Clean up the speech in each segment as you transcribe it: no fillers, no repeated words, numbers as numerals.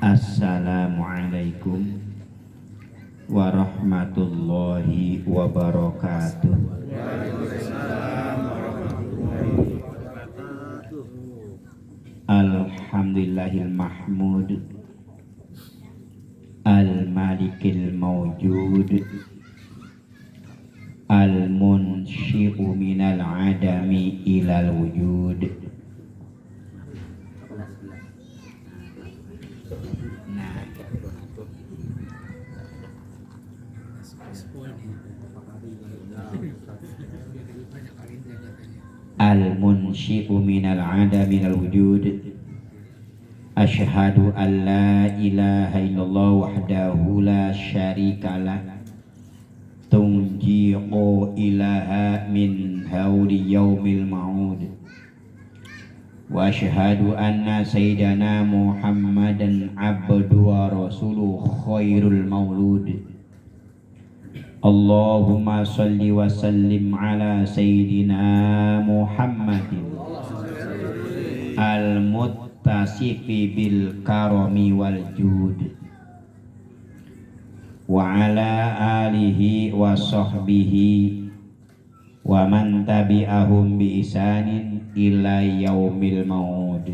Assalamualaikum warahmatullahi wabarakatuh. Alhamdulillahil mahmud al-malikil mawjud al-munsyi'u minal adami ilal wujud. Al-munsyi'u minal adami ilal wujud. Asyhadu an la ilaha illallah wahdahu la syarikalah tunji'u ilaha min hauli yaumil ma'ud. Wa asyhadu anna sayyidana Muhammadan abdu wa rasuluh khairul maulud. Allahumma salli wa sallim ala sayyidina Muhammadin al-muttasifi bil karami wal jud wa ala alihi wa sahbihi wa man tabi'ahum bi isanin ila yaumil maud.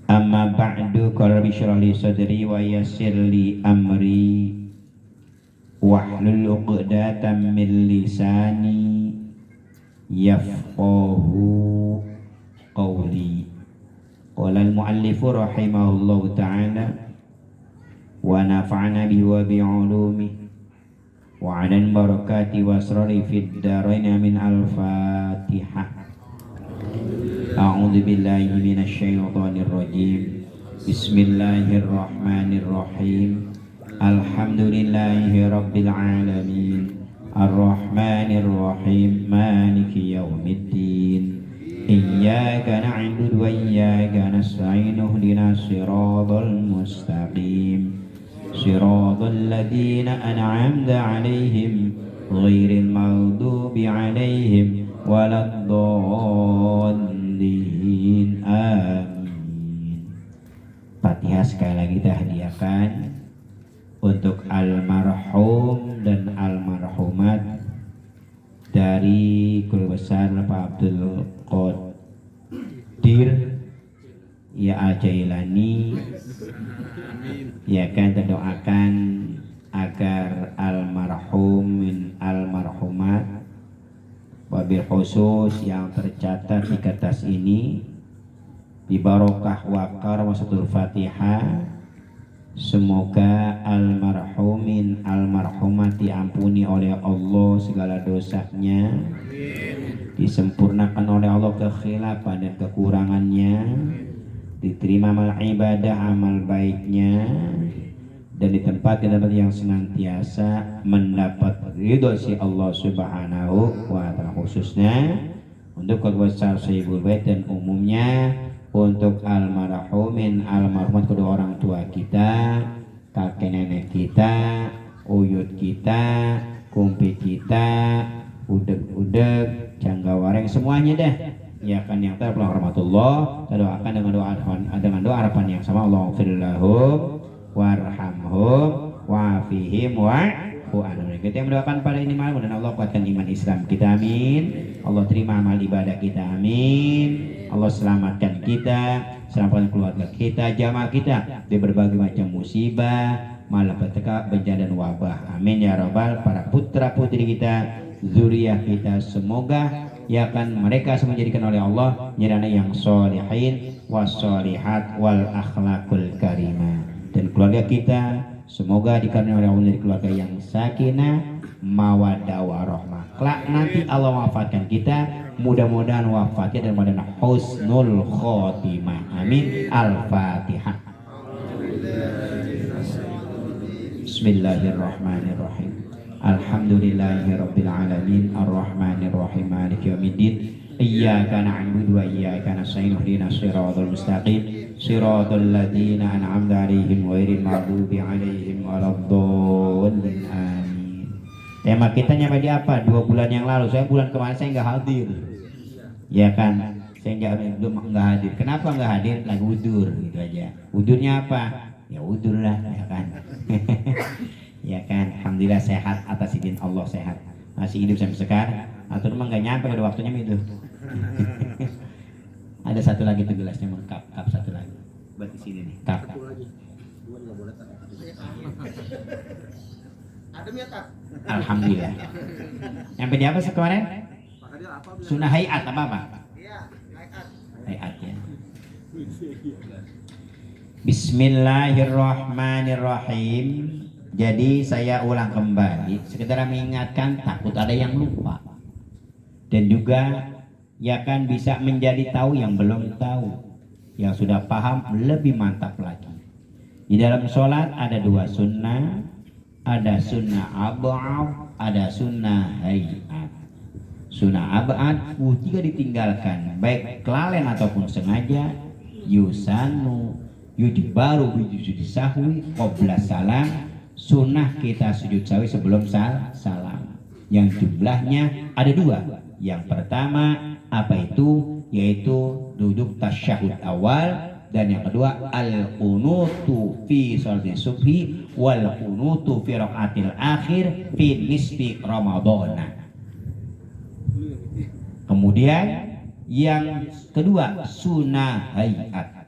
Amma ba'du, qala rabbi shrah li sadri wa yassir li amri wahlul 'uqdatam min lisani yafqahu qawli. Qala al-muallifu rahimahullahu ta'ala wa nafa'ana bihi wa bi'ulumihi wa 'alan barakati wa asrari fid dharain min al-Fatihah. A'udzu billahi minasy syaithanir rajim. Bismillahirrahmanirrahim. Alhamdulillahi rabbil alamin. Ar-Rahmanir Rahim. Maliki yaumiddin. Iyyaka na'budu wa iyyaka nasta'in. Ihdinas siratal mustaqim. Siratal ladzina an'amta 'alaihim ghairil maghdubi 'alaihim waladdallin. Amin. Fatihah sekali lagi kita hadiahkan untuk almarhum dan almarhumat dari keluarga besar Pak Abdul Qadir ya Al-Jailani. Ya kan, terdoakan agar almarhum dan almarhumat wabil khusus yang tercatat di kertas ini di barokah wakar masatul Fatihah, semoga almarhumin almarhumat diampuni oleh Allah segala dosanya, disempurnakan oleh Allah kekhilafan dan kekurangannya, diterima amal ibadah amal baiknya, dan ditempatkan tempat yang senantiasa mendapat ridho si Allah Subhanahu wa ta'ala, khususnya untuk keluarga besar Sayyidul Bait dan umumnya untuk almarhumin almarhumat kedua orang tua kita, kakek nenek kita, uyut kita, kumpi kita, udeg-udeg, janggawareng, semuanya deh. Ya kan, yang terpulang rahmatullah, kita doakan dengan doa harapan yang sama. Allahumma fir lahum warhamhum wa'afihim wa'fu anhum. Kita yang mendoakan pada ini malam, dan Allah kuatkan iman Islam kita, amin. Allah terima amal ibadah kita, amin. Allah selamatkan kita, selamatkan keluarga kita, jamaah kita di berbagai macam musibah, malapetaka, bencana dan wabah, amin ya rabbal. Para putra putri kita, zuriyah kita, semoga ya kan mereka semua dijadikan oleh Allah nyirana yang sholihin wassolihat wal akhlakul karimah, dan keluarga kita semoga dikaruniai oleh Allah dari keluarga yang sakinah mawaddah warahmah. Kelak nanti Allah wafatkan kita, mudah-mudahan wafatnya dan mudah husnul khotimah, amin. Al-Fatihah. Bismillahirrahmanirrahim. Alhamdulillahirabbil alamin, arrahmanir rahim, maliki yaumiddin. Iyyaka na'budu wa iyyaka nasta'in. Ihdinas siratal mustaqim. Siratal ladzina an'amta 'alaihim ghairil maghdubi 'alaihim waladdallin. Amin. Tema kita nyampe di apa? 2 bulan yang lalu. Bulan kemarin saya nggak hadir. Ya kan? Saya belum nggak hadir. Kenapa nggak hadir? Lagi udur gitu aja. Udurnya apa? Ya udur lah, ya kan. Ya kan. Alhamdulillah sehat atas izin Allah sehat. Masih hidup sampai sekarang. Atau memang nggak nyampe pada waktunya itu. Ada satu lagi tuh gelasnya mengkap, kap satu lagi. Buat di sini nih, kap. Alhamdulillah. Sampai di apa sih kemarin? Sunnah hayat apa? Hayat ya. Bismillahirrahmanirrahim. Jadi saya ulang kembali, sekedar mengingatkan takut ada yang lupa. Dan juga ya kan bisa menjadi tahu yang belum tahu. Yang sudah paham lebih mantap lagi. Di dalam sholat ada dua sunnah, ada sunnah ab'ad, ada sunnah hayat. Sunnah ab'ad jika ditinggalkan baik kelalen ataupun sengaja, yusanu yujbaru bijusudi sahwi qabla salam. Sunnah kita sujud sahwi sebelum salam. Yang jumlahnya ada dua. Yang pertama apa itu? Yaitu duduk tasyahud awal, dan yang kedua al-qunutu fi sholati subhi wal qunutu fi rakaatil akhir fi nisfi ramadhana. Kemudian yang kedua sunnah hayat.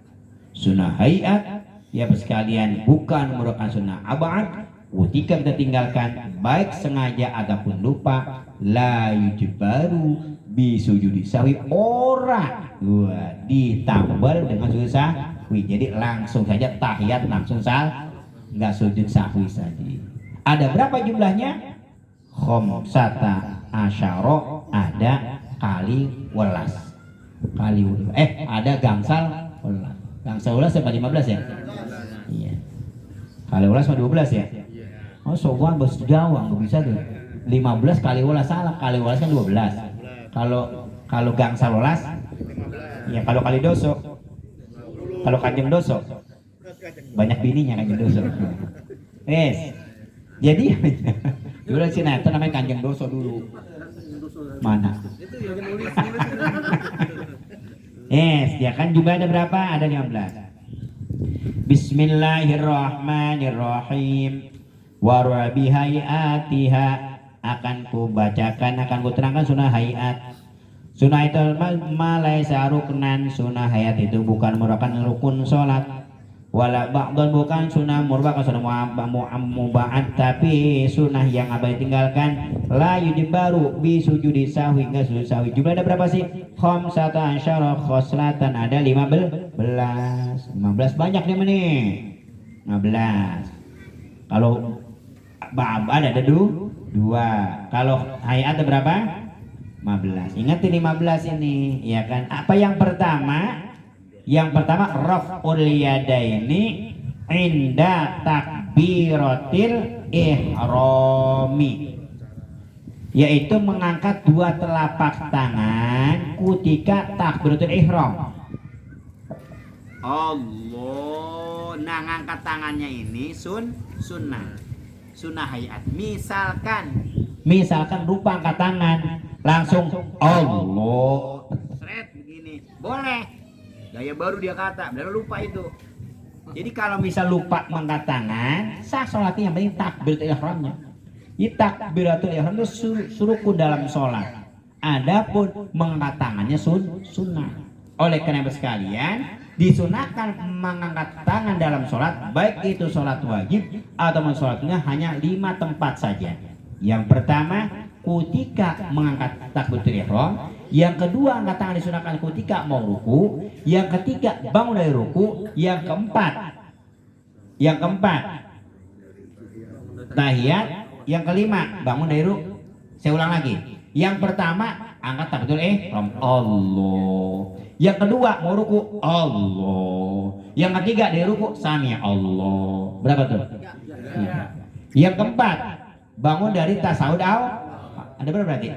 Sunnah hayat ya sekalian bukan merupakan sunnah ab'ad. Ketika kita tinggalkan baik sengaja ataupun lupa, la yujbaru bisujudi sahwi, ora ditambal dengan sujud sahwi. Jadi langsung saja tahiyat langsung nggak sujud sahwi saja. Ada berapa jumlahnya? Khamsata asyara, ada kali welas. Ada gangsal welas. Gangsal welas apa 15 ya? Iya. Kali welas sama 12 ya? Oh, sowan bos Jawa nggak bisa tuh. 15 kali welas salah. Kali welas kan 12. Kalau gangsal welas, ya kalau kali doso. Kalau kanjeng doso, banyak bininya kanjeng doso. Jadi dulu sinetron namanya kanjeng doso dulu. Mana? Ya kan juga ada berapa? Ada 15. Bismillahirrahmanirrahim. Warabi hayatiha, akan ku bacakan, akan ku terangkan sunnah hayat. Sunnah itu malaisa ruknan. Sunnah hayat itu bukan merupakan rukun sholat. Wala ba'dun, bukan sunnah merupakan sunnah muba'ad, tapi sunnah yang abadi tinggalkan. La yujbaru bi sujudi sahwi, enggak sujud sahwi. Jumlah ada berapa sih? Khamsata asyara khoslatan, ada 15. 15 banyak nih 15. Kalau ba'ad ada 2. Kalau hayat ada berapa? 15. Ingat ini 15 ini, ya kan? Apa yang pertama? Yang pertama raf'ul yadaini inda takbiratil ihrami, yaitu mengangkat dua telapak tangan ketika takbiratul ihram. Allah, nah ngangkat tangannya ini sunnah hayat. Misalkan rupa angkat tangan langsung Allah seret begini, boleh. Gaya baru dia kata, benar lupa itu. Jadi kalau misal lupa mengangkat tangan, sah sholatnya, yang penting takbiratul ihramnya. Takbiratul ihram itu rukun dalam sholat. Adapun mengangkat tangannya sunnah. Oleh karena itu sekalian, disunahkan mengangkat tangan dalam sholat, baik itu sholat wajib atau sholatnya hanya 5 tempat saja. Yang pertama, ketika mengangkat takbiratul ihram. Yang kedua, angkat tangan disunahkan ketika mau ruku. Yang ketiga, bangun dari ruku. Yang keempat tahiyat. Yang kelima, bangun dari ruku. Saya ulang lagi. Yang pertama, angkat takbiratul ihram, Allah. Yang kedua, mau ruku, Allah. Yang ketiga, dari ruku, sami Allah. Berapa tuh? Ya. Yang keempat, bangun dari tasawuf awal. Ada berapa berarti?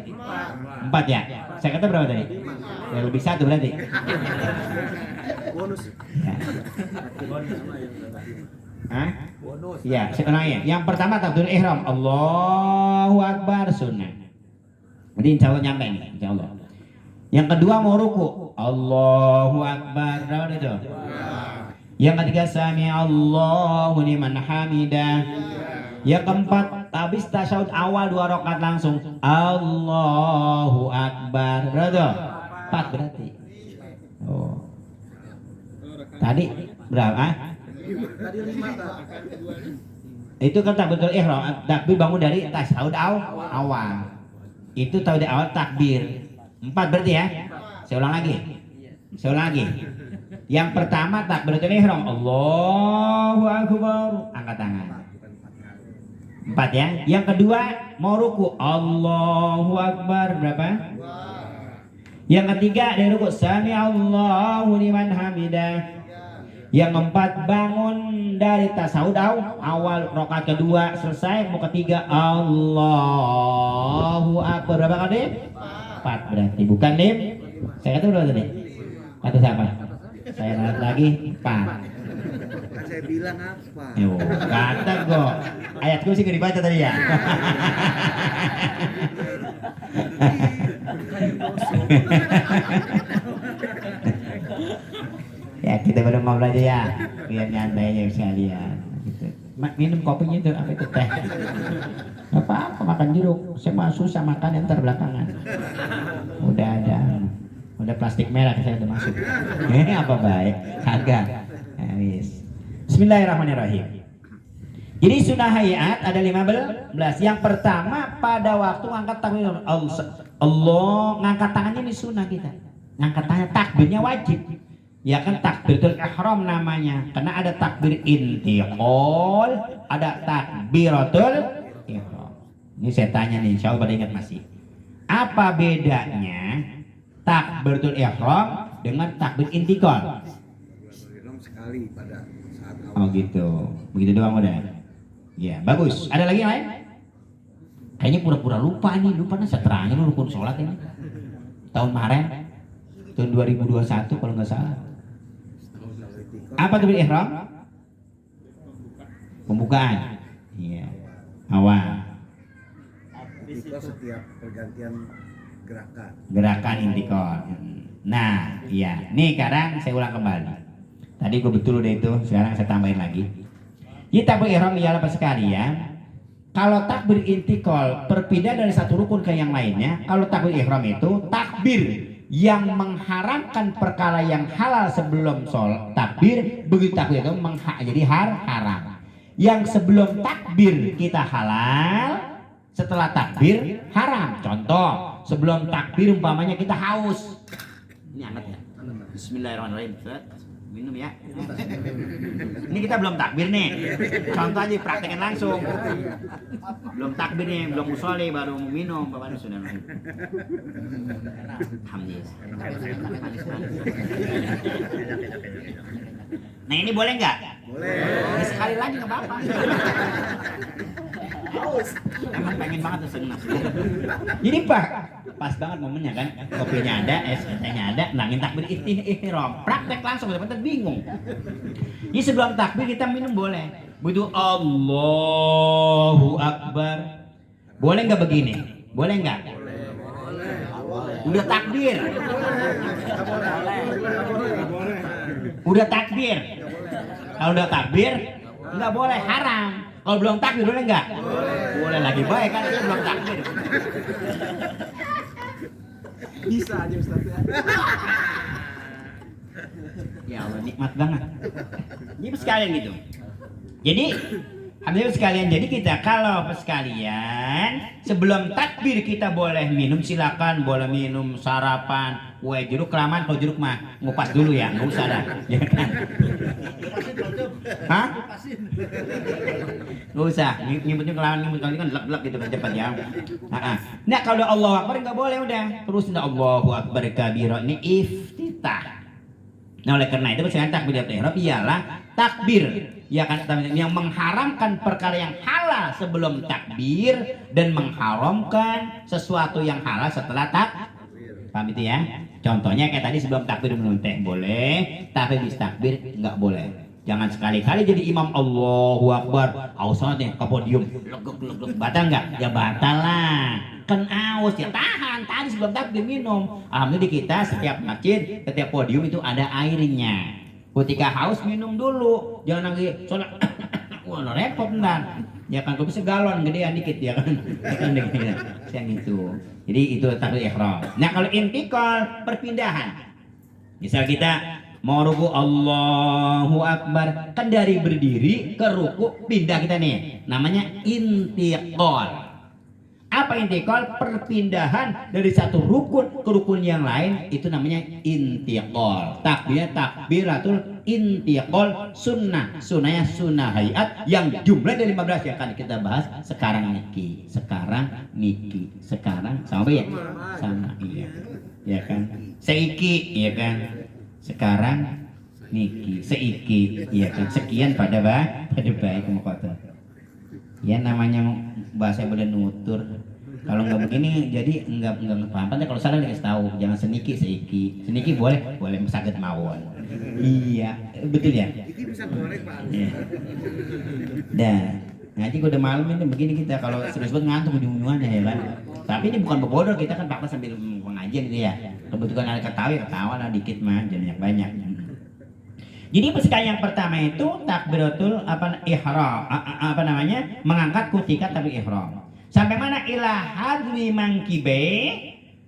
4 ya? Saya kata berapa tadi? Ya, lebih 1 berarti. Bonus. Hah? Ya, saya ulangin. Yang pertama takbiratul ihram, Allahu Akbar, sunnah. Jadi insya Allah nyampe nih, insya Allah. Yang kedua mau ruku, Allahu Akbar. Berapa itu? Yang ketiga sami Allahu liman hamidah. Yang keempat habis tasyahud awal 2 rakaat langsung Allahu Akbar. Berapa itu? 4 berarti. Oh. Tadi berapa? Tadi 5. Itu kan takbiratul ihram, takbir bangun dari tasyahud awal. Itu tahu di awal takbir 4 berarti ya. Saya ulang lagi. Yang pertama takbiratul ihram, Allahu Akbar, angkat tangan 4 ya. Yang kedua mau ruku, Allahu Akbar, berapa? Yang ketiga dari ruku, sami Allahu liman hamidah. Yang keempat bangun dari tasyahud awal rakaat kedua selesai, mau ketiga Allahu Akbar. Berapa kali? 4 berarti, bukan Dim? Saya kata berapa tadi? Kata siapa? Saya lihat lagi 4. Saya bilang apa? Yo, kata kok. Ayatku sih gak dibaca tadi ya. Ya kita belum mau belajar ya, biar nyantai aja sekalian. Gitu. Minum kopinya itu apa itu teh? Gak apa-apa makan jeruk. Saya mah susah makan yang terbelakangan. Udah plastik merah saya udah masuk. Ini apa baik? Kagak. Habis. Bismillahirrahmanirrahim. Jadi sunnah hayat ada 15. Yang pertama pada waktu ngangkat takbir Allah, ngangkat tangannya ini sunnah kita. Ngangkat tangan takbirnya wajib. Ya kan takbiratul ihram namanya. Karena ada takbir intiqal, ada takbiratul ihram. Ini saya tanya nih, insyaallah pada ingat masih. Apa bedanya takbiratul ihram dengan takbir intiqal? Sekali pada saat awal. Oh gitu. Begitu doang udah. Ya, bagus. Ada lagi yang lain? Kayaknya pura-pura lupa nih, lupa setelahnya lu rukun sholat ini. Tahun kemarin, tahun 2021 kalau nggak salah. Apa takbir ihram? Pembukaan. Iya. Awal. Itu setiap pergantian Gerakan intikal. Nah, iya. Nih sekarang saya ulang kembali. Tadi gue betul udah itu, sekarang saya tambahin lagi. Jadi takbir ihram ialah sekalian. Kalau takbir intikal berpindah dari satu rukun ke yang lainnya. Kalau takbir ihram itu takbir yang mengharamkan perkara yang halal sebelum takbir, begitu takbir itu jadi haram. Yang sebelum takbir kita halal, setelah takbir haram. Contoh, sebelum takbir umpamanya kita haus. Ini hangat ya. Bismillahirrahmanirrahim. Minum ya. Ini kita belum takbir nih. Contoh aja praktekin langsung. Belum takbir nih, belum musoleh baru mau minum. Bapak sudah minum. Alhamdulillah. Nah ini boleh nggak? Boleh. Sekali lagi nggak apa-apa. Emang pengen banget tuh senang. Jadi Pak, pas banget momennya kan, kopinya ada, es tehnya ada, nangin takbir ihram, praktek langsung, sebentar bingung. Ini sebelum takbir kita minum boleh. Begitu Allahu Akbar, boleh nggak begini? Boleh nggak? Udah takbir. Udah takbir. Kalau udah takbir, nggak boleh, haram. Kalau belum takbir boleh nggak? Boleh lagi baik kan itu belum takbir. Bisa aja Ustaz ya. Ya Allah nikmat banget. Jadi sekalian gitu. Jadi alhamdulillah sekalian. Jadi kita kalau sekalian sebelum takbir kita boleh minum, silakan boleh minum sarapan. Kue jeruk kelamaan, kalau jeruk mah ngupas dulu ya, nggak usah dah. Ya kan? Hah? Nggak usah, ngibutnya kelamaan, ngibut kali kan lek-lek gitu kan cepat ya. Nah kalau Allahu Akbar nggak boleh udah. Terus Allahu Akbar kabira, ini iftitah. Nah oleh karena itu misalnya takbiratul ihram ialah takbir ya kan yang mengharamkan perkara yang halal sebelum takbir dan mengharamkan sesuatu yang halal setelah takbir. Paham itu ya? Contohnya kayak tadi sebelum takbir minum teh boleh, tapi habis takbir nggak boleh. Jangan sekali-kali jadi imam Allahu Akbar, aus nih ke podium, legek, batal nggak? Ya batal lah. Kan aus ya tahan tadi sebelum takbir minum. Alhamdulillah di kita setiap masjid, setiap podium itu ada airnya. Ketika haus minum dulu, jangan lagi sholat. Wah, repot ntar. Ya kan, kok bisa galon gedean dikit ya kan. Yang itu. Jadi itu takbir ihram. Nah, kalau intikal perpindahan. Misal kita mau ruku Allahu Akbar, kan dari berdiri ke ruku pindah kita nih. Namanya intikal. Apa intikal? Perpindahan dari satu rukun ke rukun yang lain, itu namanya intikal. Takbiratul intikal sunnah. Sunnahnya sunnah hayat yang jumlah dari 15 yang akan kita bahas sekarang niki. Sekarang sama ya? Sama iya. Ya kan? Seiki ya kan? Sekarang niki, seiki ya kan? Sekian pada baik mukotor. Ya namanya bahasa boleh nutur. Kalau nggak begini jadi nggak paham. Kalau salah dikasih tahu, jangan seniki seiki. Seniki boleh sakit mawon. Iya, betul ya. Iki bisa korek Pak. Iya. Dah, nanti udah malam ini begini kita kalau serius banget ngantuk ujung-ujungannya ya kan. Tapi ini bukan bodoh, kita kan fakta sambil pengajian gitu ya. Kebetulan ada ketawa lah dikit mah, jangan banyak. Jadi sekali yang pertama itu takbiratul ihram, mengangkat ketika takbir ihram. Sampai mana ila hadri mangkibe.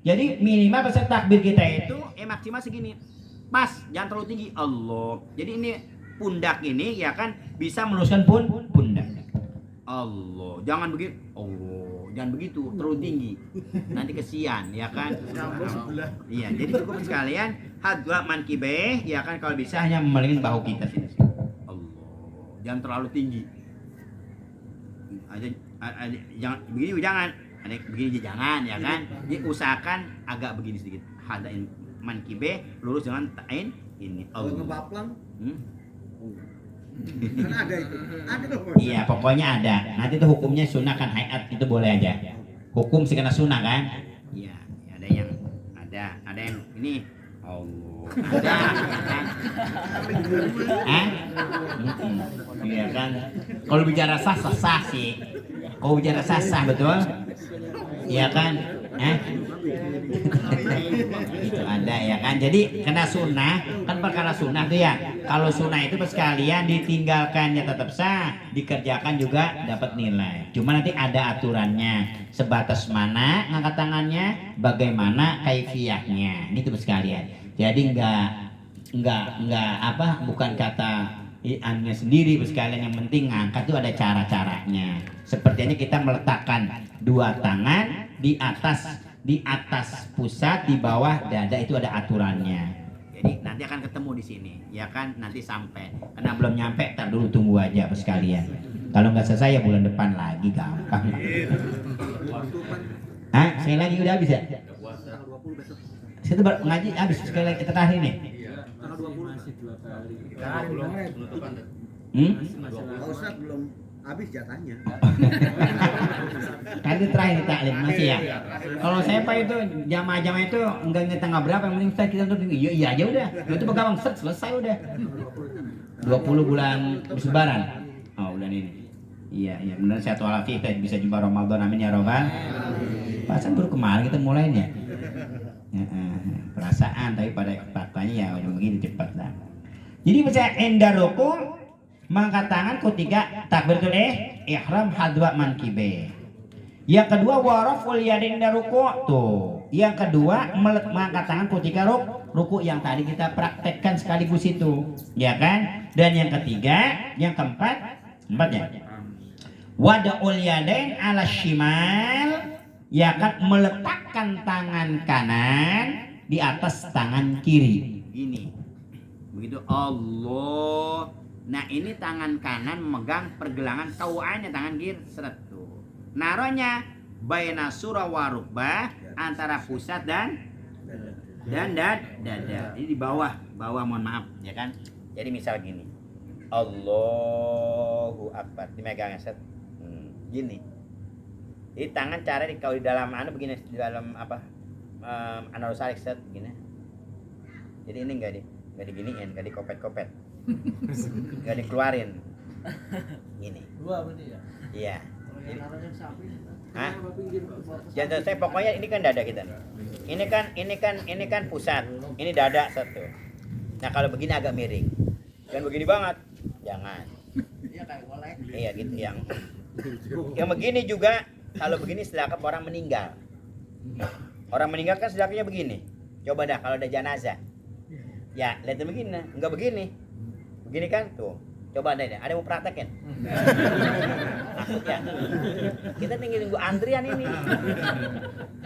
Jadi minimal peserta takbir kita itu maksimal segini. Pas, jangan terlalu tinggi. Allah. Jadi ini pundak ini ya kan bisa meluruskan pundak. Allah. Jangan begitu. Allah. Jangan begitu, terlalu tinggi. Nanti kesian ya kan. Iya, jadi cukup sekalian hadwa mankibe ya kan, kalau bisa hanya memelingin bahu kita sini. Allah. Jangan terlalu tinggi. Ada jangan begini, jangan ada begini jangan ya kan. Jadi usahakan agak begini sedikit. Hadain mankibe lurus, jangan tain ini. Kalau ngebaplang kan ada itu. Ada loh. Iya, pokoknya ada. Nanti itu hukumnya sunnah kan, hayat itu boleh aja. Hukum sih kena sunnah kan? Iya, ada yang ini. Allah. Ada kan? Iya kan? Kalau bicara sah sih. Kalau bicara sah betul? Iya kan? Itu ada ya kan. Jadi kena sunnah kan, perkara sunnah tuh ya. Kalau sunnah itu sekalian ditinggalkannya tetap sah, dikerjakan juga dapat nilai. Cuma nanti ada aturannya, sebatas mana ngangkat tangannya, bagaimana kaifiyahnya. Ini tuh sekalian. Jadi bukan kata iannya sendiri sekalian, yang penting ngangkat tuh ada cara-caranya. Sepertinya kita meletakkan dua tangan di atas pusat, di bawah dada, itu ada aturannya. Jadi nanti akan ketemu di sini, ya kan? Nanti sampai. Karena belum nyampe, tar dulu tunggu aja sekalian. Kalau nggak selesai ya bulan depan lagi, gampang. Sekali lagi udah habis ya? Saya tuh ngaji habis sekali lagi terakhir nih. Pak Ustadz belum habis jatahnya. Kali terakhir taklim masih ya. Kalau saya Pak itu jamaah itu enggak inget tanggal berapa, yang penting kita tuh iya aja udah. Itu pegang selesai udah. 20 bulan Lebaran. Oh, bulan ini. Iya benar, sehat walafiat kita bisa jumpa Ramadan, amin ya robbal. Pasan baru kemarin kita mulainya. Perasaan, tapi pada faktanya ya udah begini cepat lah. Jadi bisa endar ruku, mengangkat tangan ketika takbiratul ihram hadwa mankibe. Yang kedua waraful yadain ruku tuh. Yang kedua mengangkat tangan ketika ruku yang tadi kita praktekkan sekaligus itu, ya kan? Dan yang ketiga, yang keempatnya wada'ul yadain ala shimal, ya kan, meletakkan tangan kanan di atas tangan kiri. Gini. Begitu Allah. Nah, ini tangan kanan memegang pergelangan kauannya tangan kiri, seret tuh. Naronya baina surah wa rukbah, antara pusat dan dada. Ini di bawah mohon maaf, ya kan? Jadi misal gini. Allahu Akbar, dimegang set. Gini. Jadi tangan cara kalau di dalam begini, di dalam analusarik set begini. Jadi ini enggak diginiin, enggak dikopet-kopet. Nggak dikeluarin. Gini. Dua berarti ya? Iya. Ini, Narangin sapi. hah? Jangan saya pokoknya ini kan dada kita. Ini kan pusat. Ini dada satu. Nah kalau begini agak miring. Dan begini banget. Jangan. Iya kayak golek. Iya gitu yang begini juga kalau begini sedekap orang meninggal. Orang meninggal kan sedekapnya begini. Coba dah kalau ada jenazah. Ya, lihat begini, enggak begini. Begini kan tuh. Coba deh, ada yang mau praktekin? Takut ya. Kita tinggal nunggu antrian ini.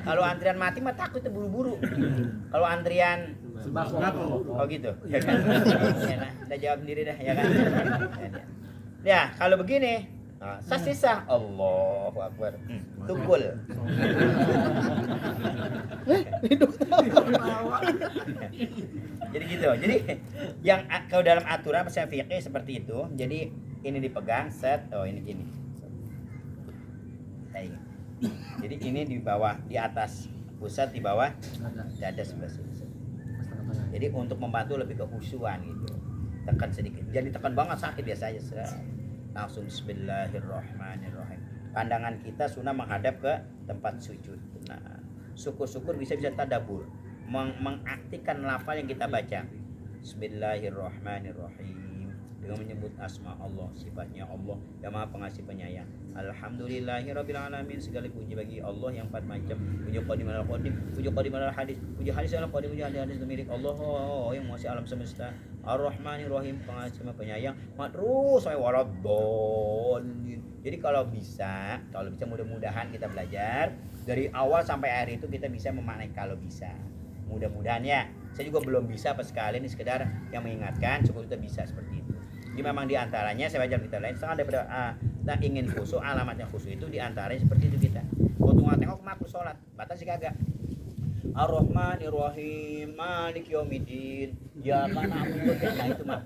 Kalau antrian mati mah takutnya buru-buru. Kalau antrian oh gitu. Ya kan? Ya, nah, udah jawab sendiri dah, ya kan? Ya, kalau begini, sisa Allahu Akbar. Tukul. Jadi gitu. Jadi yang kalau dalam aturan bahasa fikih seperti itu. Jadi ini dipegang set. Oh ini gini. Jadi ini di bawah, di atas pusat, di bawah dada sebelah sini. Jadi untuk membantu lebih kehusuan gitu. Tekan sedikit. Jadi tekan banget sakit biasa aja. Langsung bismillahirrahmanirrahim. Pandangan kita sunnah menghadap ke tempat sujud. Nah, syukur-syukur bisa tadabbur, mengaktifkan lafal yang kita baca. Bismillahirrahmanirrahim. Dengan menyebut asma Allah, sifatnya Allah yang Maha Pengasih Penyayang. Alhamdulillahirabbil alamin. Segala puji bagi Allah yang empat macam. Puji qadim al qadim, puji qadim al hadis, puji hadis al qadim, puji hadis milik Allah yang menguasai alam semesta. Ar-Rahmanir-Rahim, Pengasih Penyayang. Terus saya waraddallin. Jadi kalau bisa mudah-mudahan kita belajar dari awal sampai akhir itu kita bisa memaknai kalau bisa. Mudah-mudahan ya. Saya juga belum bisa apa sekali, ini sekedar yang mengingatkan supaya kita bisa seperti itu. Jadi memang diantaranya saya baca kita lain setengah daripada kita ingin khusyuk, alamatnya khusyuk itu diantaranya seperti itu kita. Waktu tengok makruh sholat, batas sih kagak. Ar-Rahmanir-Rahim, Malik Yaumiddin. Ya kan aku nah itu mah.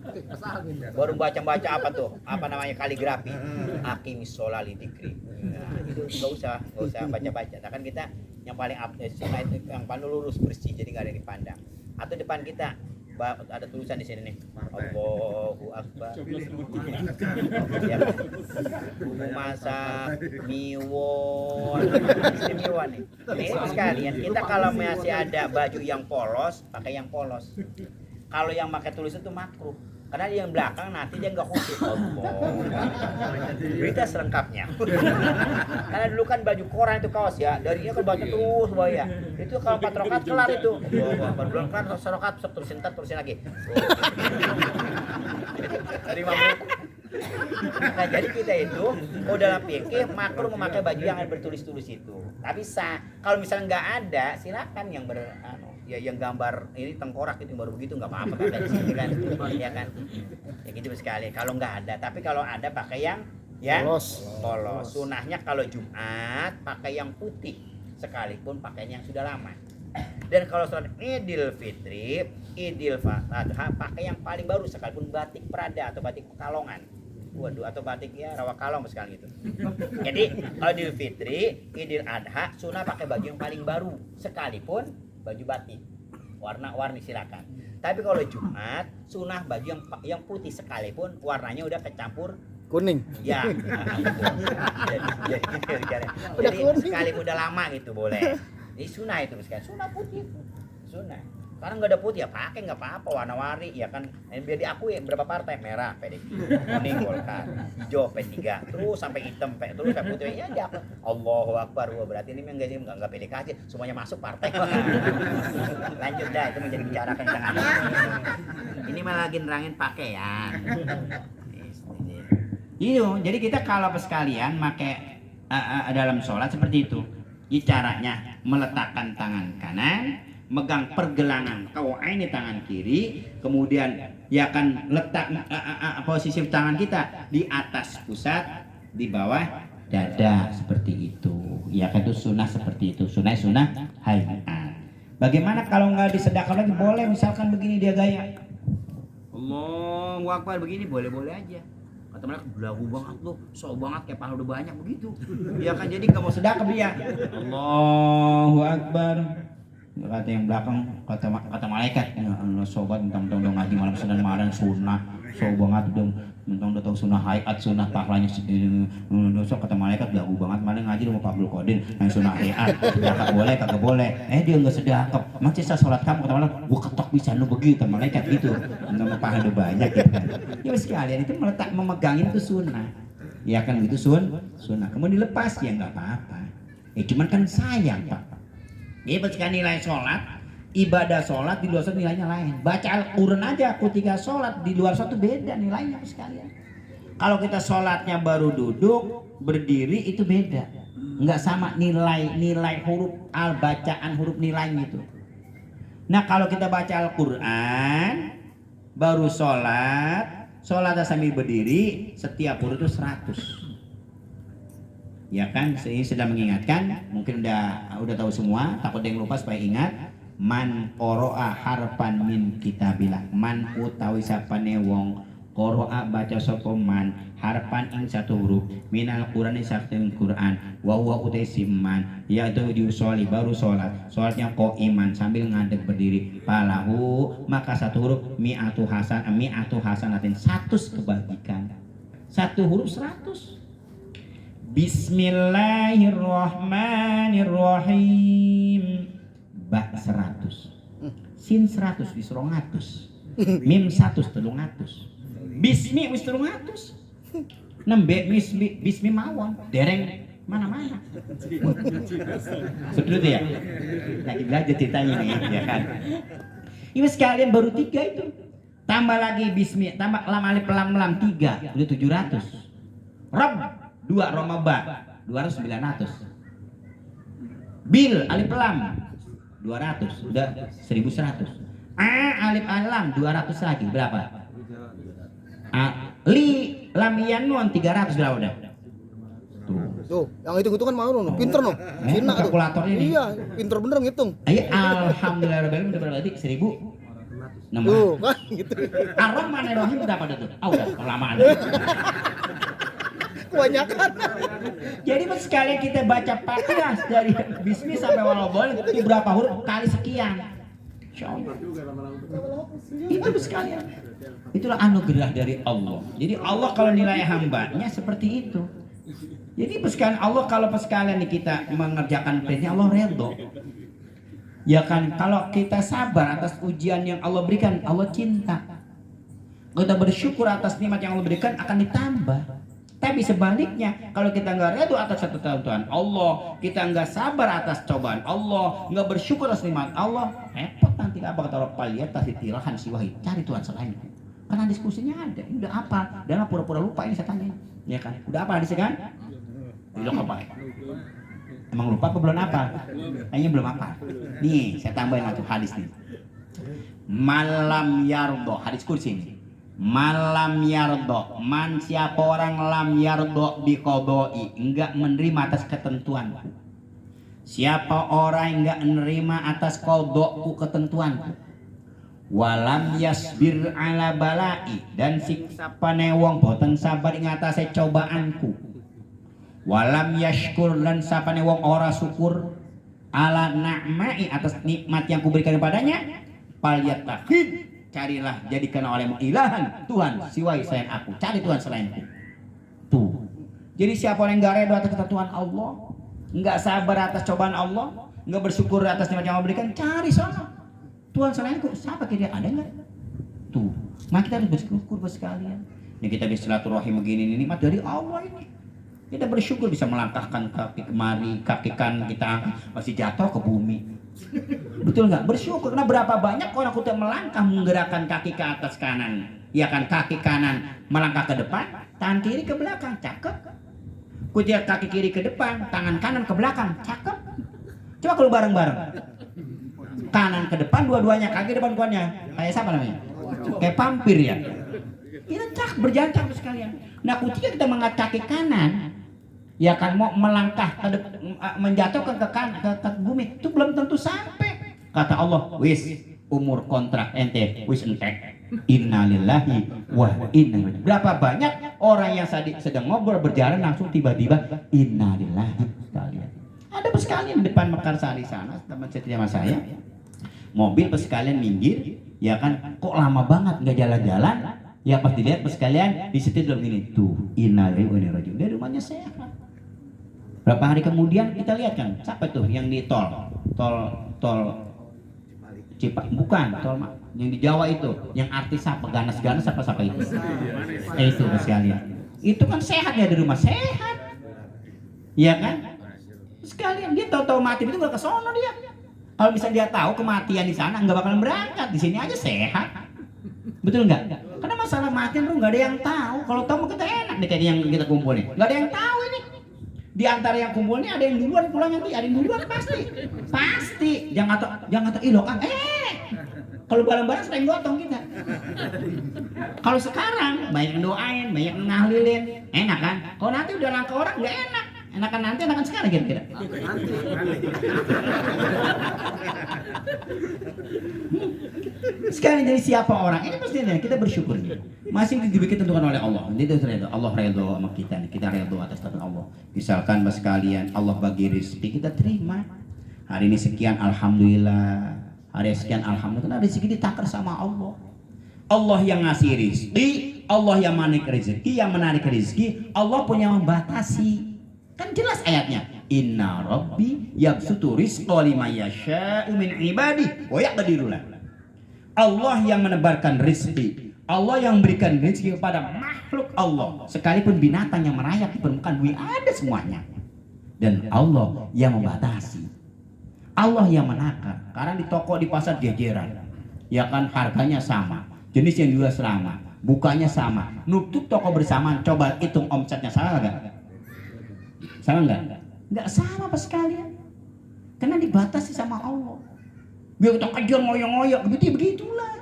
Baru baca apa tuh? Apa namanya kaligrafi? Aqimis sholali dzikri. Nah, itu enggak usah baca-baca. Nah, kan kita yang paling sunnah itu yang paling lurus bersih jadi enggak ada yang dipandang. Atau depan kita ada tulisan di sini nih. Allahu Akbar. Ya. Masa miwon. Miwon nih. Ini sekalian kita kalau masih ada baju yang polos, pakai yang polos. Kalau yang pakai tulisan itu makruh. Karena yang belakang nanti dia nggak khusyuk. Berita selengkapnya. Karena dulu kan baju koran itu kaos ya, darinya kan baca terus ya. Itu kalau 4 rakaat kelar itu. Belum kelar 1 rakaat terusin lagi. Dari mana? Nah jadi kita itu dalam fikih makruh memakai baju yang bertulis-tulis itu. Tapi kalau misalnya nggak ada, silakan yang yang gambar ini tengkorak itu baru begitu nggak apa-apa kan di sini kan, ya kan, ya gitu sekali. Kalau nggak ada, tapi kalau ada pakai yang polos. Sunahnya kalau Jumat pakai yang putih, sekalipun pakainya yang sudah lama. Dan kalau sholat Idul Fitri, Idul Adha pakai yang paling baru, sekalipun batik Prada atau batik Pekalongan. Waduh, atau batik ya Rawakalong sekali gitu. Jadi kalau Idul Fitri, Idul Adha sunah pakai baju yang paling baru, sekalipun baju batik warna-warni silakan. Tapi kalau Jumat sunah baju yang putih sekalipun warnanya udah kecampur kuning. Ya. Jadi sekalipun udah lama gitu boleh. Ini sunah itu misalkan sunah putih itu. Sunah. Karena nggak ada putih ya pakai nggak apa-apa warna-warni ya kan. Biar diakui berapa partai merah PDIP, kuning Golkar, hijau P3, terus sampai hitam terus sampai putih ya dia Allahu Akbar. Berarti ini enggak PDKJ, semuanya masuk partai. Lanjut dah itu menjadi bicarakan jangan. Ini malah lagi nerangin pakaian. Itu jadi kita kalau sekalian pakai dalam sholat seperti itu. Ini caranya meletakkan tangan kanan, megang pergelangan ini tangan kiri, kemudian ya akan letak posisi tangan kita di atas pusat, di bawah dada seperti itu. Ya kan itu sunnah seperti itu, sunnah hayat. Bagaimana kalau nggak disedekahkan lagi boleh, misalkan begini dia gaya Allahu Akbar begini boleh-boleh aja. Kata mereka belagu banget lu, sok banget kayak pahala udah banyak begitu. Ya kan jadi nggak mau sedekah dia. Allahu Akbar. Kata yang belakang kata malaikat ya Allah sobat tentang ngaji malam Senin malam sunnah so banget udah tahu sunnah hayat, sunnah pahlanya dosa kata malaikat lagu banget malah ngaji sama Pak Abdul Qadir yang sunnah hayat kagak boleh dia nggak sedekap macam saya sholat kamu kata malaikat gua ketok bisa nu begitu malaikat gitu nama pahala banyak gitu kan ya sekalian itu memegangin itu sunnah ya kan gitu sunnah kemudian dilepas ya nggak apa-apa cuman kan sayang Pak dia kan nilai sholat ibadah sholat di luar sholat nilainya lain. Baca Al-Quran aja ketika sholat di luar sholat itu beda nilainya sekalian. Kalau kita sholatnya baru duduk berdiri itu beda, nggak sama nilai huruf bacaan huruf nilainya itu. Nah kalau kita baca Al-Quran baru sholat sambil berdiri setiap huruf itu 100. Ya kan, saya sedang mengingatkan, mungkin udah tahu semua, takut ada yang lupa supaya ingat. Man qoro'a harfan min kitabillah, man utawi sapane wong qoro'a baca sapa man harfan ing satu huruf minal Qur'ani saking Quran wa huwa utai simman yaitu diusoli baru sholatnya iman sambil ngadeg berdiri palahu maka satu huruf mi'atu hasanatin 100 kebajikan satu huruf 100. Bismillahirrahmanirrahim ba 100 sin 100 wis 200 mim 100 300 bismi wis 300 nembe bismi mawon dereng mana-mana seperti itu ya lagi belajar ceritanya nih ya kan ini sekalian baru 3 itu tambah lagi bismi tambah lam alif lam 3 udah 700 Rabb 2 Roma ba 200 900 bil alif lam 200 udah 1100 alif alam 200 lagi berapa li lam yan nun 300 berapa udah tuh yang hitung-hitungan mau no pinter no Cina tuh kalkulatornya nih iya pinter bener ngitung alhamdulillah rabbil udah berarti 1000 tuh kan gitu Ar-Rahmanir-Rahim berapa tuh udah kelamaan kebanyakan. Jadi sekalian kita baca Fatihah dari bismi sampai walobol itu berapa huruf kali sekian. Insyaallah. Itu sekalian. Itulah anugerah dari Allah. Jadi Allah kalau nilai hambanya seperti itu. Jadi sekalian Allah kalau sekalian kita mengerjakan perintah Allah redho. Ya kan kalau kita sabar atas ujian yang Allah berikan, Allah cinta. Kita bersyukur atas nikmat yang Allah berikan akan ditambah. Tapi sebaliknya kalau kita nggak redho atas satu ketentuan Allah, kita nggak sabar atas cobaan Allah, nggak bersyukur atas nikmat Allah, repot nanti apa kata Allah paliat tasitirahan siwahi, cari Tuhan selain itu. Karena diskusinya ada, ini udah apa? Dan pura-pura lupa ini saya tanya, ya kan? Udah apa hadisnya kan? Udah apa? Emang lupa apa belum apa? Kayaknya belum apa. Nih saya tambahin satu hadis nih. Malam yardo, hadis kursi ini. Malam yardo, man siapa orang lam yardo biqodoi, enggak menerima atas ketentuanku. Siapa orang yang enggak menerima atas qodokku ketentuanku. Walam yasbir ala balai, dan siksa panewong boten sabar ing atase cobaanku. Walam yashkur, dan sapane wong ora syukur ala na'mai atas nikmat yang kuberikan kepadanya. Palyatakid, carilah jadikan olehmu ilahan Tuhan siwai selain aku, cari Tuhan selainku. Tuh. Jadi siapa orang yang enggak redho atas ketentuan Allah, enggak sabar atas cobaan Allah, enggak bersyukur atas nikmat yang Allah berikan, cari sana Tuhan selainku. Siapa kira ada enggak? Tuh. Maka kita harus bersyukur sekalian. Ini kita bersilaturahim begini, ini nikmat dari Allah ini. Kita bersyukur bisa melangkahkan kaki kemari, kaki kanan kita masih jatuh ke bumi. Betul nggak? Bersyukur. Karena berapa banyak orang kita melangkah menggerakkan kaki ke atas kanan, ya kan, kaki kanan melangkah ke depan, tangan kiri ke belakang, cakep. Kutia kaki kiri ke depan, tangan kanan ke belakang, cakep. Coba kalau bareng-bareng, kanan ke depan, dua-duanya kaki depan kuannya, kayak siapa namanya? Kayak pampir ya. Kita cak berjalan cak sekalian. Nah ketika kita mengangkat kaki kanan, ya kan mau melangkah menjatuhkan ke bumi, itu belum tentu sampai. Kata Allah, wis umur kontrak ente wis entek. Innalillahi wa inna ilaihi. Berapa banyak orang yang sedang ngobrol berjalan langsung tiba-tiba innalillahi sekalian. Ada sekalian depan Mekarsari sana teman setia saya. Mobil sekalian minggir, ya kan, kok lama banget nggak jalan-jalan. Ya pas dilihat pas sekalian di situ dalam ini tuh innalillahi wa inna ilaihi raji'un. Dia rumahnya sehat. Berapa hari kemudian kita lihat kan siapa tuh yang di tol Cipak, bukan tol yang di Jawa itu, yang artis apa ganas-ganas apa itu. Itu mas sekalian. Itu kan sehat ya di rumah sehat. Iya kan? Sekalian dia tahu-tahu mati itu gak ke sono dia. Kalau bisa dia tahu kematian di sana nggak bakalan berangkat, di sini aja sehat. Betul nggak? Karena masalah mati bro nggak ada yang tahu. Kalau tahu mah kita enak deh kayak yang kita kumpul nih. Nggak ada yang tahu ini. Di antara yang kumpul nih ada yang duluan pulang nanti, ada yang duluan pasti. Jangan kata ilokan. Kalau barang-barang sering gotong kita. Kalau sekarang banyak yang doain, banyak yang ngahlilin, enak kan? Kalau nanti udah langka orang nggak enak. Enakan nanti, enakan sekarang kira-kira. Sekarang jadi siapa orang? Ini pastinya kita bersyukur nih. Masih ditentukan oleh Allah. Allah redho sama kita redho atas takdir Allah. Misalkan mas sekalian Allah bagi rezeki kita terima. Hari ini sekian alhamdulillah. Hari sekian alhamdulillah. Karena rezeki ditakar sama Allah. Allah yang ngasih rezeki, Allah yang menarik rezeki, Allah punya membatasi. Kan jelas ayatnya. Inna rabbi yabsutu rizqa liman yasha'u min ibadihi wa yaqdiru lahu. Allah yang menebarkan rezeki, Allah yang memberikan rezeki kepada makhluk Allah, sekalipun binatang yang merayap di permukaan bumi ada semuanya. Dan Allah yang membatasi, Allah yang menakar. Karena di toko di pasar jejeran, ya kan harganya sama, jenis yang juga sama, bukanya sama, nutup toko bersamaan. Coba hitung omsetnya, salah nggak? Salah nggak? Nggak sama apa sekalian. Karena dibatasi sama Allah. Biar kita kejar ngoyong-ngoyong, begitulah.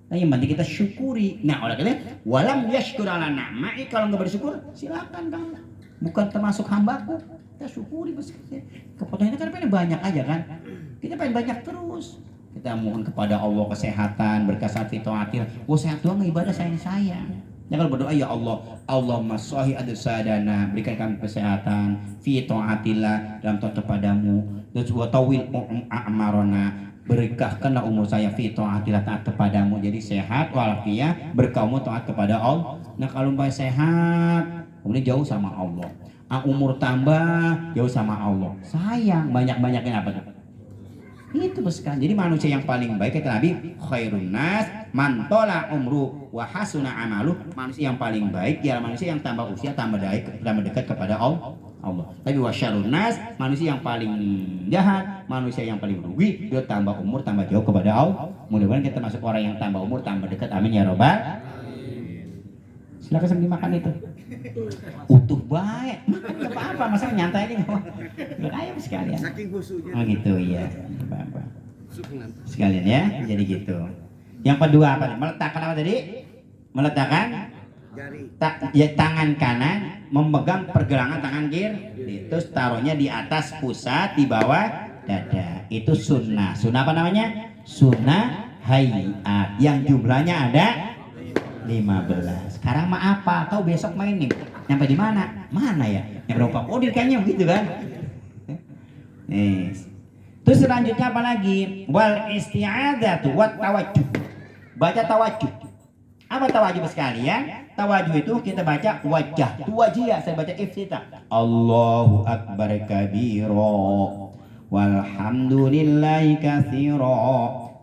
Nah yang penting kita syukuri. Nah oleh karena walam yashkur ala na'mai, kalau nggak bersyukur silakan kamu. Bukan termasuk hambaku. Kita syukuri bersama. Kepotongannya kan pengen banyak aja kan. Kita pengen banyak terus. Kita mohon kepada Allah kesehatan, berkah fi taatil. Sehat doang ibadah sayang. Ya kalau berdoa ya Allah, Allahumma sahih adsadana, berikan kami kesehatan fi taatillah, dalam taat kepadamu. Terus wa tawil a'marona, berkahkanlah umur saya fi taatillah, taat kepadamu. Jadi sehat walafiat, berkah umur taat kepada Allah. Nah kalau mbak sehat, kemudian jauh sama Allah. Umur tambah, jauh sama Allah. Sayang, banyak-banyakin apa tuh? Itu beskan. Jadi manusia yang paling baik kata Nabi, khairun nas man tola umru wa hasuna amalu. Manusia yang paling baik ialah manusia yang tambah usia, tambah dekat kepada Allah. Tapi wasyarun nas, manusia yang paling jahat, manusia yang paling rugi, dia tambah umur, tambah jauh kepada Allah. Mudah-mudahan kita masuk orang yang tambah umur, tambah dekat. Amin ya robbal. Silakan sambil makan itu. Utuh baik, makan nggak apa-apa, masa nyantai ini nggak ayam sekalian. Saking khusyuknya. Oh gitu ya, apa-apa. Sekalian ya, jadi gitu. Yang kedua apa? Meletakkan apa tadi? Meletakkan Jari. tangan kanan memegang pergelangan tangan kiri, terus taruhnya di atas pusat, di bawah dada. Itu sunnah. Sunnah apa namanya? Sunnah hayat. Yang jumlahnya ada 15. Sekarang mah apa? Kau besok main nih. Nyampe di mana? Mana ya? Yang berapa kodir kayaknya begitu kan? Terus selanjutnya apa lagi? Wal isti'adzatu wat tawajjuh. Baca tawajjuh. Apa tawajjuh sekalian? Tawajjuh itu kita baca wajah. Tu wajiyah, saya baca iftitah. Allahu akbar kabira. Walhamdulillahi katsira.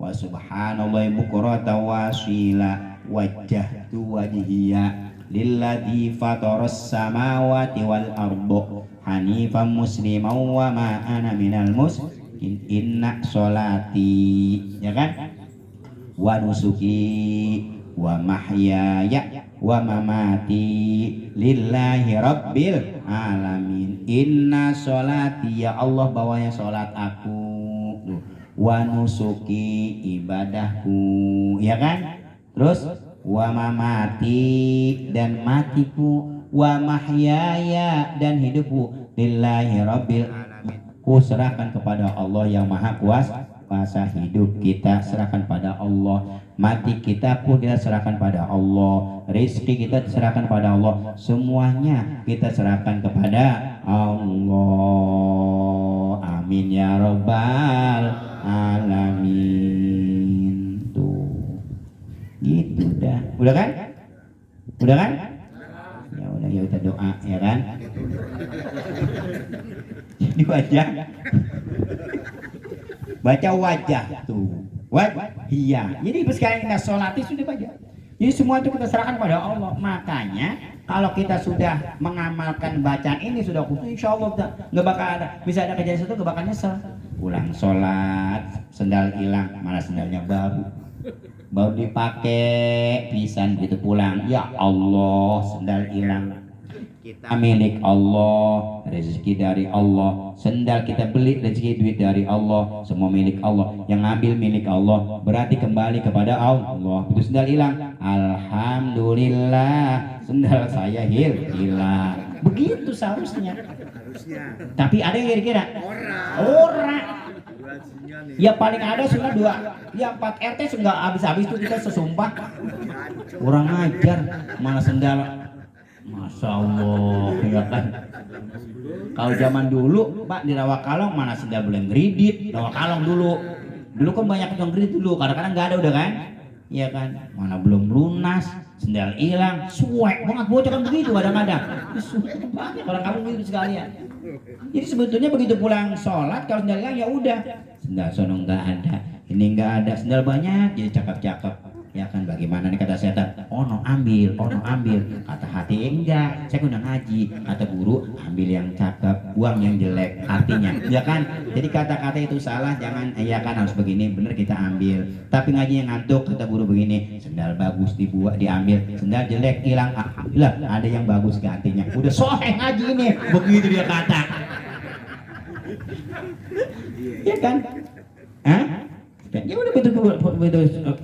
Wa subhanallahi bukratan wa asila. Wajjahtu wajhiya lilladzi fataras samawati wal arda hanifan musliman wa ma ana minal musyrikin. Inna sholati, ya kan? Wa nusuki wa mahyaya wa mamati lillahi rabbil alamin. Inna sholati, ya Allah bawahnya sholat aku, wa nusuki ibadahku, ya kan? Terus wa mamati, dan matiku, wa mahyaya, dan hidupku, lillahi rabbil alamin. Ku serahkan kepada Allah yang maha kuasa. Hidup kita serahkan pada Allah, mati kita pun kita serahkan pada Allah, rezeki kita serahkan pada Allah, semuanya kita serahkan kepada Allah. Amin ya rabbal alamin. Gitu dah. Udah kan? Udah kan? Ya udah ya kita doa ya kan. Di wajah. Baca wajah tuh. Iya. Jadi sekarang kita sholat itu sudah baca. Jadi semua itu kita serahkan pada Allah. Makanya kalau kita sudah mengamalkan bacaan ini sudah khusus, insya Allah nggak bakal ada. Bisa ada kejadian itu nggak bakal nyesel. Pulang sholat, sendal hilang, mana sendalnya baru dipakai pisan gitu pulang. Ya Allah, sendal hilang. Kita milik Allah, rezeki dari Allah. Sendal kita beli, rezeki duit dari Allah. Semua milik Allah. Yang ngambil milik Allah, berarti kembali kepada Allah. Itu sendal hilang, alhamdulillah, sendal saya hilang. Begitu seharusnya. Tapi ada yang kira-kira? Orang. Ya paling ada sudah 2, ya 4 RT sudah habis-habis itu kita sesumpah. Kurang ajar, mana sendal. Masya Allah, ya kan. Kalau zaman dulu, Pak, di Rawakalong mana sendal boleh ngeridit. Rawakalong dulu kan banyak yang ngeridit dulu. Kadang-kadang nggak ada udah kan, iya kan. Mana belum lunas, sendal hilang, suek banget bocah kan begitu kadang-kadang. Suek banget orang kamu gitu sekalian. Jadi sebetulnya begitu pulang sholat kalau sendal hilang ya udah. Sendal sono nggak ada, ini nggak ada, sendal banyak jadi cakep-cakep. Ya kan bagaimana nih kata setan, ono ambil, kata hati enggak, saya udah ngaji, kata guru ambil yang cakep, buang yang jelek, artinya ya kan. Jadi kata-kata itu salah, jangan ya kan harus begini, bener kita ambil. Tapi ngaji yang ngantuk, kata guru begini, sendal bagus diambil, sendal jelek hilang, alhamdulillah ada yang bagus gantinya. Udah soheh ngaji ini, begitu dia kata. Ya kan? Hah? Ya udah betul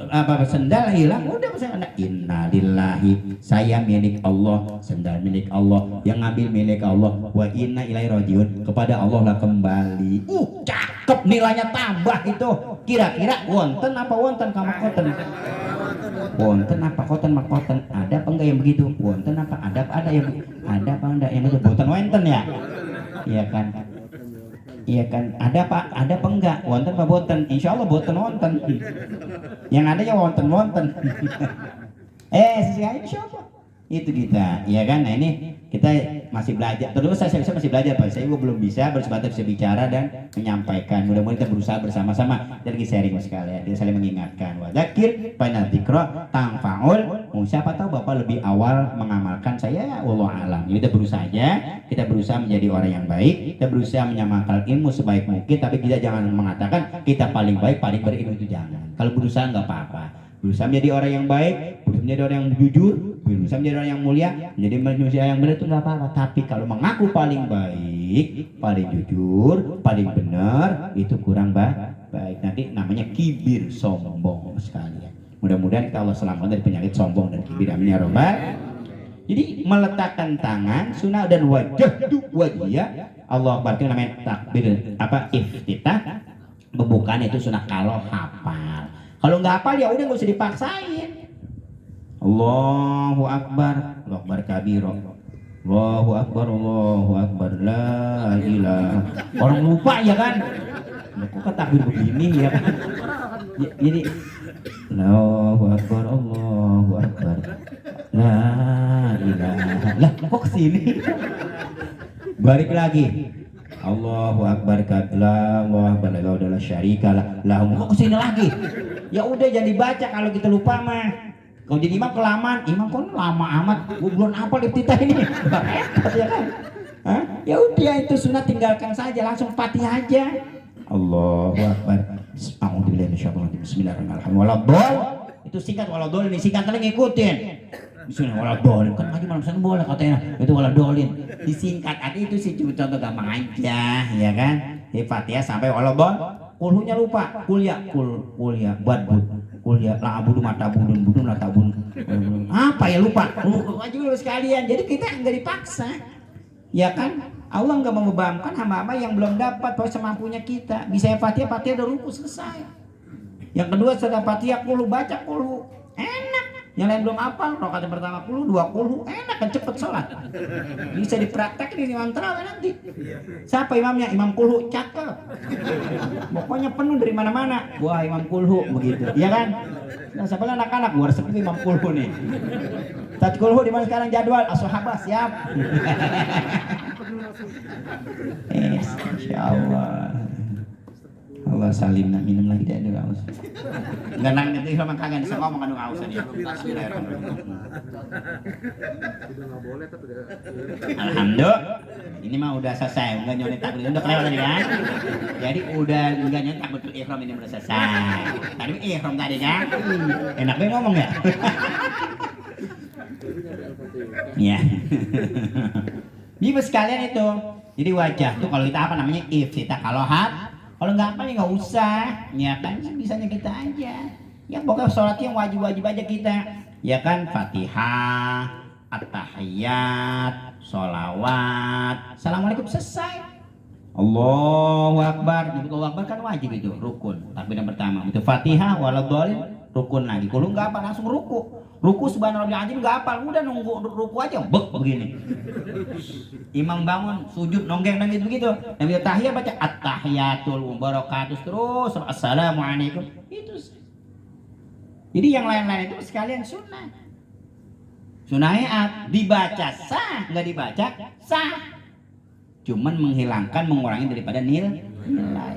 apa sendal hilang udah saya innalillahi, saya milik Allah, sendal milik Allah, yang ngambil milik Allah, wa inna ilaihi rajiun, kepada Allah lah kembali. Cakep, nilainya tambah itu. Kira-kira wonten apa wonten kamu koten? Wonten apa koten makoten? Ada apa enggak yang begitu? Wonten apa ada yang enggak yang begitu? Wonten wonten ya? Iya kan? Iya kan, ada apa enggak? Wonten apa boten? Insya Allah boten wonten. Yang ada ya wonten. Sesuai insya Allah. Itu kita, ya kan? Nah ini kita masih belajar. Terus saya masih belajar Pak. Saya belum baru sebatas bisa bicara dan menyampaikan. Mudah-mudahan kita berusaha bersama-sama dan kita sharing sekalian. Kita saling mengingatkan. Wa dzakir fa inna dzikra tanfa'ul. Siapa tahu Bapak lebih awal mengamalkan, saya wallahu alam. Jadi kita berusaha menjadi orang yang baik, kita berusaha menyampaikan ilmu sebaik mungkin, tapi kita jangan mengatakan kita paling baik, paling berilmu, itu jangan. Kalau berusaha nggak apa-apa. Berusaha menjadi orang yang baik, berusaha menjadi orang yang jujur, berusaha menjadi orang yang mulia, menjadi manusia yang benar itu nggak apa-apa. Tapi kalau mengaku paling baik, paling jujur, paling benar, itu kurang baik. Nanti namanya kibir, sombong sekalian. Mudah-mudahan kita Allah selamatkan dari penyakit sombong dan kibir. Amin ya robbal. Jadi meletakkan tangan sunnah dan wajah Allah Akbar itu namanya takbir iftitah. Pembukaan itu sunnah kalau hafal. Kalau nggak hafal ya udah nggak usah dipaksain. Allahu Akbar, Allahu Akbar kabiro. Allahu Akbar, la ilaha. Orang lupa ya kan? Kok takbir begini ya kan? Jadi Allahu Akbar, la ilaha. Lah kok kesini? Balik lagi. Allahu Akbar kabla, Allahu Akbar la ilaha syarikalah. Lah kok kesini lagi? Ya udah jangan dibaca kalau kita lupa mah. Kalau jadi imam kelamaan, imam kok lama amat, gue belum hafal iftitah ini. Repot ya kan? Hah? Ya udah itu sunat tinggalkan saja, langsung Fatihah aja. Allahu Akbar. Bismillahirrahmanirrahim. Waladhdallin. Itu singkat waladhdallin, singkat kalian ngikutin. Bismillah waladhdallin. Kan ngaji malam sana boleh katanya. Itu waladhdallin. Disingkat aja itu sih cuma contoh gampang aja, ya kan? Di Fatihah sampai waladhdallin. Kulhunya lupa. Kuliah buat kuliah la abudu mata budun la tabun. Apa ya lupa? Aja dulu sekalian. Jadi kita enggak dipaksa. Ya kan? Allah enggak membebankan hamba-hamba yang belum dapat semampunya kita. Bisa Fatihah udah ruku selesai. Yang kedua setelah Fatihah kulhu baca kulhu. Enak. Yang lain belum hafal, rakaat pertama kulhu, 2 kulhu, enak kan cepet sholat. Bisa dipraktekin di imam tarawih nanti. Siapa imamnya? Imam kulhu, cakep. Pokoknya penuh dari mana-mana. Wah imam kulhu begitu, iya kan? Nah, siapa anak-anak gua resep imam kulhu nih. Tajkulhu di mana sekarang jadwal? As-sahabah siap. Insya Allah. Allah salim nak minum lagi tidak ada aus. Enggak nang nanti sama kagak bisa ngomong kan aus dia. Alhamdulillah. Ini mah udah selesai, enggak nyontek takbir udah kelewat tadi kan. Jadi udah enggak nyontek takbir ihram ini udah selesai. Tadi ihram tadi kan. Enak banget ngomong ya. Iya. Jadi sekalian itu. Jadi wajah tuh kalau kita apa namanya iftitah kalau kalau nggak apa ya nggak usah, ya kan bisanya kita aja. Ya pokoknya sholat yang wajib-wajib aja kita. Ya kan Fatihah, At-Tahiyat, Sholawat, Assalamualaikum selesai. Allahu Akbar, nyebut Allahu Akbar kan wajib itu, rukun. Tapi yang pertama itu Fatihah, waladhdallin, rukun lagi. Kalau nggak apa langsung ruku. Ruku subhanallahil azim nggak apa, udah nunggu ruku aja, bek begini. Imam bangun, sujud, nonggeng dan begitu. Nabi tahiyat baca at-tahiyatul mubarakatus terus assalamualaikum. Itu. Jadi yang lain-lain itu sekalian sunnah. Sunnahnya dibaca sah, nggak dibaca sah. Cuman menghilangkan, mengurangi daripada nilai.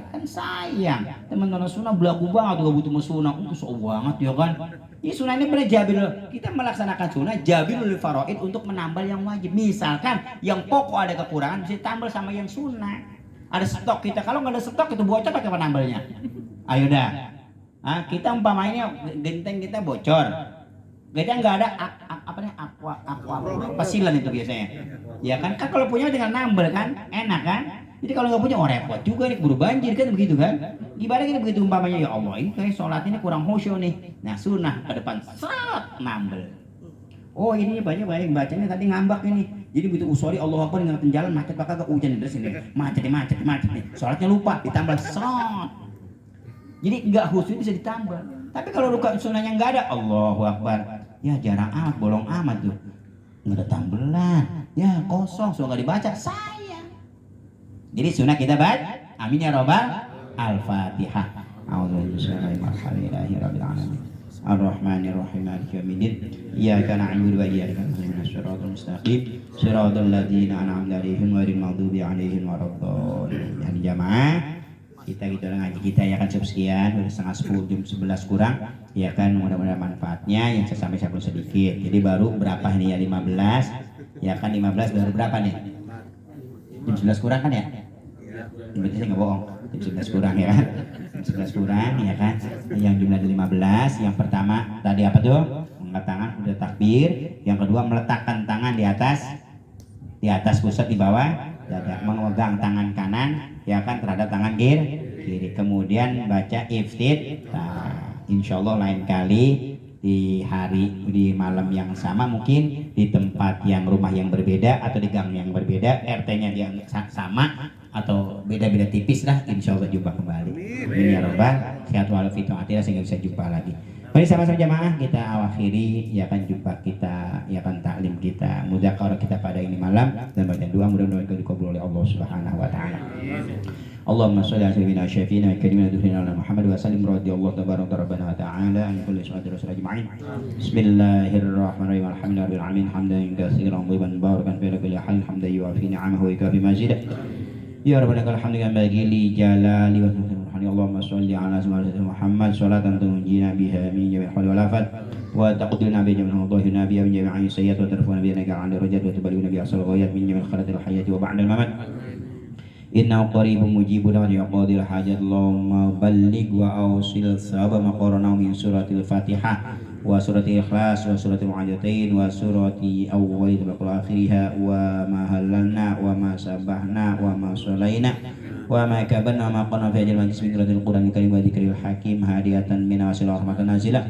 Kan sayang. Teman-teman sunnah belagu banget, gak butuh sunnah. Susah banget ya kan. Ini sunnah ini benar jabir. Kita melaksanakan sunnah jabirul faraid untuk menambal yang wajib. Misalkan yang pokok ada kekurangan bisa ditambal sama yang sunnah. Ada stok kita, kalau nggak ada stok itu bocor pakai penambalnya. Ayo dah. Kita umpamanya genteng kita bocor. Kita nggak ada pasilan itu biasanya. Ya kan kalau punya tinggal nambal kan, enak kan. Jadi kalau nggak punya repot juga nih, buru banjir kan begitu kan. Ibarat kita begitu umpamanya ya Allah ini kayak sholat ini kurang khusyuk nih. Nah sunnah ke depan salat nambel. Oh ini banyak bacanya tadi ngambak ini. Jadi begitu usori Allah Akbar ngeliatin jalan macet bakal ke hujan di sini. Macet nih. Sholatnya lupa ditambal salat. Jadi nggak khusyuk bisa ditambal. Tapi kalau luka sunnahnya nggak ada Allahu Akbar. Ya jarang amat, bolong amat tuh. Nggak ada tambelan. Ya kosong, so nggak dibaca. Sayang. Jadi sunnah kita baca. Amin ya robbal. Al-Fatihah. A'udzubillahi Ar-Rahmanir-Rahim. Maliki yaumiddin. Iyyaka na'budu wa iyyaka nasta'in. Shiratal mustaqim. Shiratal ladzina an'amta 'alaihim ghairil maghdubi 'alaihim waladdallin. Jadi jamaah kita gitu ngaji kita ya kan sekian udah setengah 10 jam 11 kurang ya kan mudah-mudahan manfaatnya yang saya sampaikan sedikit. Jadi baru berapa ini ya 15 ya kan 15 baru berapa nih jam 11 kurang kan ya berarti saya nggak bohong jam 11 kurang ya kan jam 11 kurang ya kan yang jumlah 15 yang pertama tadi apa tuh angkat tangan udah takbir yang kedua meletakkan tangan di atas pusat di bawah dada memegang tangan kanan ya kan terhadap tangan kiri kemudian baca iftitah. Insyaallah lain kali di malam yang sama mungkin di tempat yang rumah yang berbeda atau di gang yang berbeda RT-nya yang sama atau beda-beda tipis lah insyaallah jumpa kembali. Amin ya robbal sehat walafiat sehingga bisa jumpa lagi. Mari sama-sama jamaah kita akhiri ya kan jumpa kita ya kan taklim kita mudzakarah kita pada ini malam dan baca doa mudah-mudahan dikabul oleh Allah Subhanahu wa taala. Allahumma shalli ala sayyidina syafiina wa karimina dukhina Muhammad wa sallim radhiyallahu tabaraka rabbana wa ta'ala an kulli salati rasul ajma'in. Bismillahirrahmanirrahim. Alhamdulillahi alamin hamdan katsiran tayyiban barakan fi kulli hal hamdan yu'afi ni'amahu wa yukafi mazidah. Ya Rabbana lakal hamdu kama bagi jalali wa subhanahu Allahumma shalli ala sayyidina Muhammad salatan tunjina biha min jami'il hal wal afat wa taqdilna bi jami'il dhahir nabiy min jami'il sayyi'at wa tarfuna bi naka 'ala rajat wa tubaluna bi asal ghayat min jami'il khalatil hayati wa ba'da al mamat. Inna qaribun mujibun wa yaqdil hajat Allahumma balligh wa awsil sawaba ma qarana min suratil Fatihah wa suratil Ikhlas wa suratil Mu'awwidhatain wa surati awwalil wa akhiriha wa ma halalna wa ma sabahna wa ma shalaina wa ma kabanna ma qana fi ajal majlis min Qur'anil Karim wa dzikril hakim hadiyatan min wasil rahmatan nazilah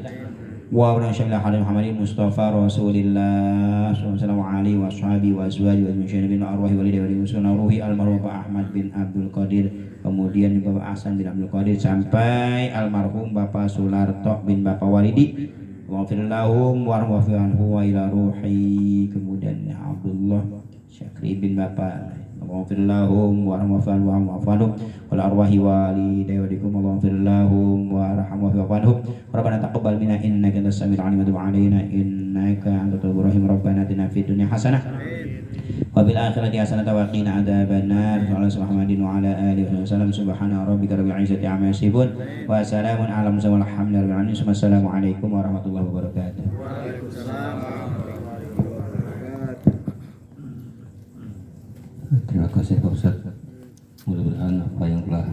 wa nasyalla ala Muhammadin Mustafa Rasulillah sallallahu alaihi wa sahbihi wa azwaji wa azwajin bin arwahi walidayhi wa limusuna ruhi almarhum Ahmad bin Abdul Qadir kemudian Bapak Ahsan bin Abdul Qadir sampai almarhum Bapak Sularto bin Bapak Walidi waghfir lahum warhamhum wa ila ruhi kemudian Abdullah Syakri bin Bapak Allahumma fir lahum warhamhum wa'fu wal arwahi walidaykum Allahumma fir lahum warhamhum wa'fu Rabbana taqabbal minna innaka antas samiul alim wa tub alaina innaka antat tawwabur rahim Rabbana atina fid dunya hasanah wa bil akhirati hasanah wa qina adzabannar Muhammadin wa ala alihi wasallam subhana rabbika rabbil izzati amma yasifun wa salamun ala mursalin walhamdulillahi rabbil alamin wassalamu alaikum warahmatullahi wabarakatuh. Terima kasih Pak Ustaz. Mudah-mudahan apa yang telah